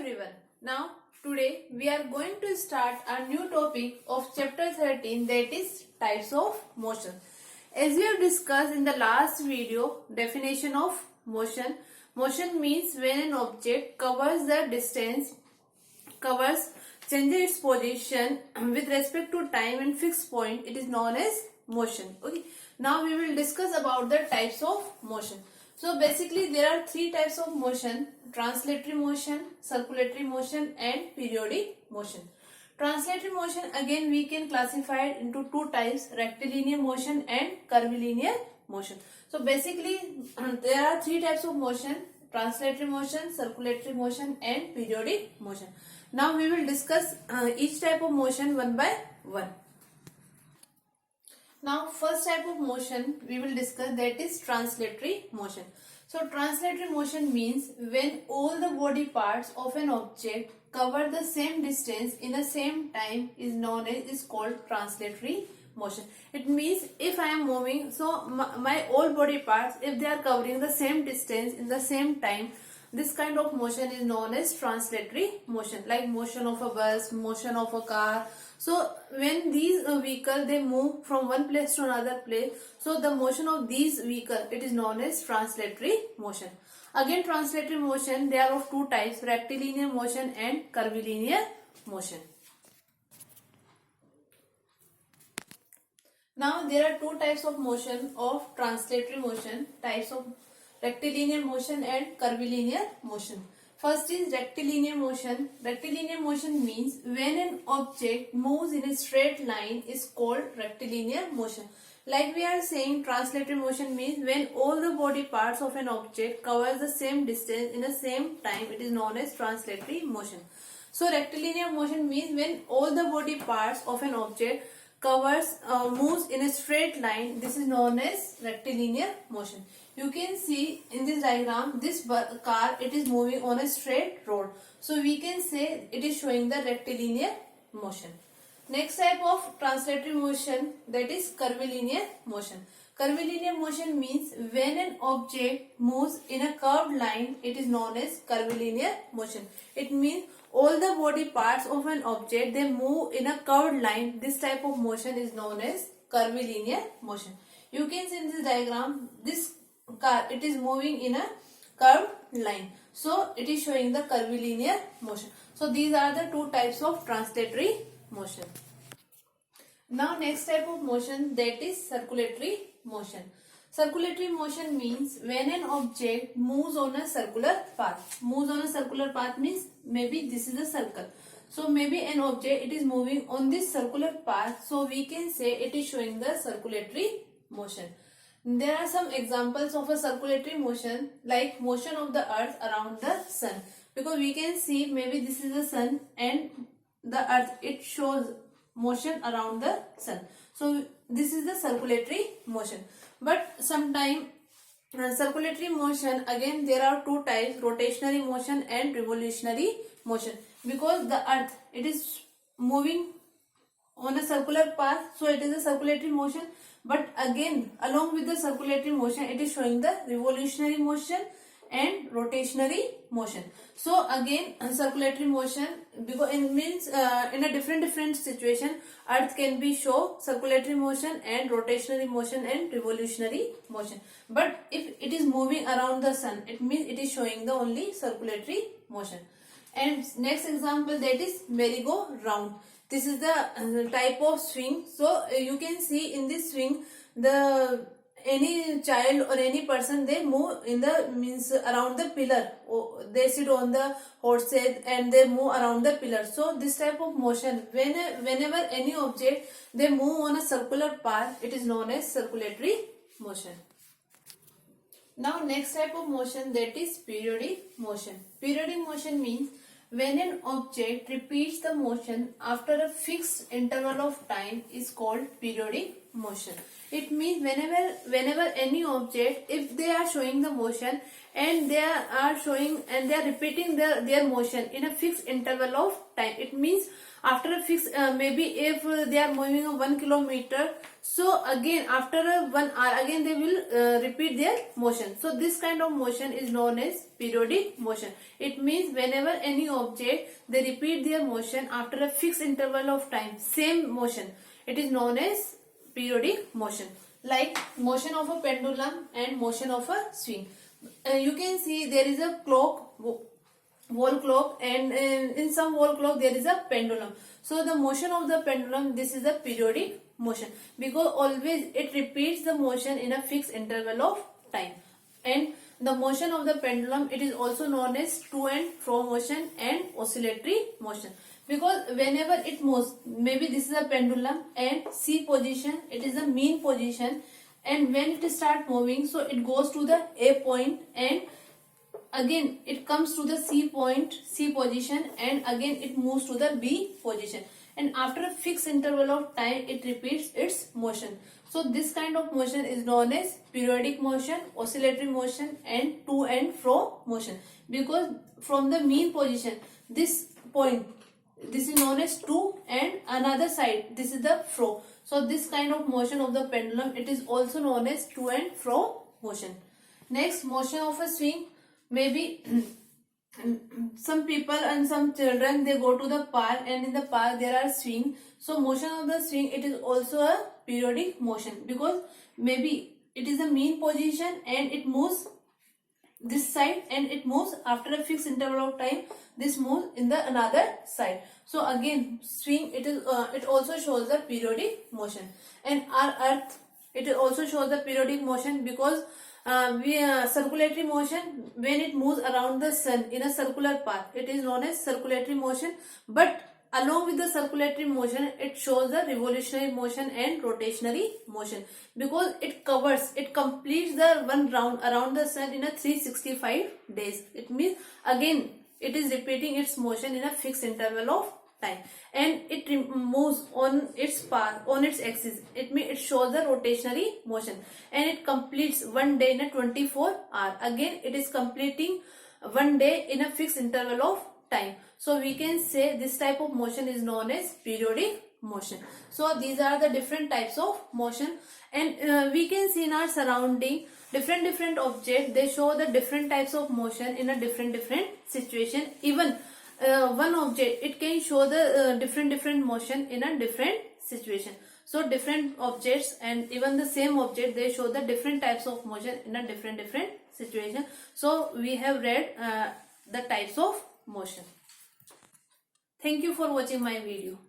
everyone. Now today we are going to start a new topic of chapter 13, that is types of motion. As we have discussed in the last video, definition of motion. Motion means when an object covers the distance, changes its position with respect to time and fixed point, it is known as motion. Okay. Now we will discuss about the types of motion. So basically there are three types of motion: translatory motion, circulatory motion and periodic motion. Translatory motion again we can classify it into two types: rectilinear motion and curvilinear motion. So basically there are three types of motion: translatory motion, circulatory motion and periodic motion. Now we will discuss each type of motion one by one. Now first type of motion we will discuss, that is translatory motion. So translatory motion means when all the body parts of an object cover the same distance in the same time is called translatory motion. It means if I am moving, so my all body parts, if they are covering the same distance in the same time, this kind of motion is known as translatory motion, like motion of a bus, motion of a car. So when these vehicles they move from one place to another place, so the motion of these vehicles, it is known as translatory motion. Again translatory motion, they are of two types: rectilinear motion and curvilinear motion. Now there are two types of motion of translatory motion, types of rectilinear motion and curvilinear motion. First is rectilinear motion. Rectilinear motion means when an object moves in a straight line is called rectilinear motion. Like we are saying, translatory motion means when all the body parts of an object covers the same distance in the same time, it is known as translatory motion. So rectilinear motion means when all the body parts of an object moves in a straight line, this is known as rectilinear motion. You can see in this diagram, this car, it is moving on a straight road. So we can say it is showing the rectilinear motion. Next type of translatory motion, that is curvilinear motion. Curvilinear motion means when an object moves in a curved line, it is known as curvilinear motion. It means all the body parts of an object, they move in a curved line. This type of motion is known as curvilinear motion. You can see in this diagram, this car, it is moving in a curved line. So it is showing the curvilinear motion. So these are the two types of translatory motion. Now next type of motion, that is circulatory motion. Circulatory motion means when an object moves on a circular path. Moves on a circular path means maybe this is a circle. So maybe an object, it is moving on this circular path. So we can say it is showing the circulatory motion. There are some examples of a circulatory motion, like motion of the earth around the sun. Because we can see maybe this is the sun and the earth, it shows motion around the sun. So this is the circulatory motion. But sometimes circulatory motion, again there are two types: rotationary motion and revolutionary motion. Because the earth, it is moving on a circular path, so it is a circulatory motion. But again along with the circulatory motion, it is showing the revolutionary motion and rotationary motion. So again circulatory motion, because it means in a different situation, earth can be show circulatory motion and rotationary motion and revolutionary motion. But if it is moving around the sun, it means it is showing the only circulatory motion. And next example, that is merry-go-round. This is the type of swing. So you can see in this swing, any child or any person, they move in the around the pillar. They sit on the horses and they move around the pillar. So this type of motion, whenever any object they move on a circular path, it is known as circulatory motion. Now next type of motion, that is periodic motion. Periodic motion means when an object repeats the motion after a fixed interval of time is called periodic motion. It means whenever any object, if they are showing the motion and they are repeating their motion in a fixed interval of time. It means after a fixed maybe if they are moving 1 kilometer, so again after 1 hour again they will repeat their motion. So this kind of motion is known as periodic motion. It means whenever any object they repeat their motion after a fixed interval of time, same motion, it is known as periodic motion. Like motion of a pendulum and motion of a swing. You can see there is a clock, wall clock, and in some wall clock there is a pendulum. So the motion of the pendulum, this is a periodic motion because always it repeats the motion in a fixed interval of time. And the motion of the pendulum, it is also known as to and fro motion and oscillatory motion, because whenever it moves, maybe this is a pendulum and C position, it is the mean position, and when it start moving, so it goes to the A point and again it comes to the C point, C position, and again it moves to the B position, and after a fixed interval of time it repeats its motion. So this kind of motion is known as periodic motion, oscillatory motion, and to and fro motion, because from the mean position, this point, this is known as to, and another side, this is the fro. So this kind of motion of the pendulum, it is also known as to and fro motion. Next, motion of a swing. Maybe some people and some children, they go to the park, and in the park there are swing. So motion of the swing, it is also a periodic motion, because maybe it is the mean position and it moves this side, and it moves after a fixed interval of time, this moves in the another side. So again swing, it is it also shows the periodic motion. And our earth, it also shows the periodic motion, because circulatory motion, when it moves around the sun in a circular path, it is known as circulatory motion. But along with the circulatory motion, it shows the revolutionary motion and rotationary motion, because it completes the one round around the sun in a 365 days. It means again it is repeating its motion in a fixed interval of time, and it moves on its path, on its axis. It means it shows the rotationary motion, and it completes one day in a 24 hour. Again it is completing one day in a fixed interval of time. So we can say this type of motion is known as periodic motion. So these are the different types of motion, and we can see in our surrounding different objects, they show the different types of motion in a different situation. Even one object, it can show the different motion in a different situation. So different objects and even the same object, they show the different types of motion in a different situation. So we have read the types of motion. Thank you for watching my video.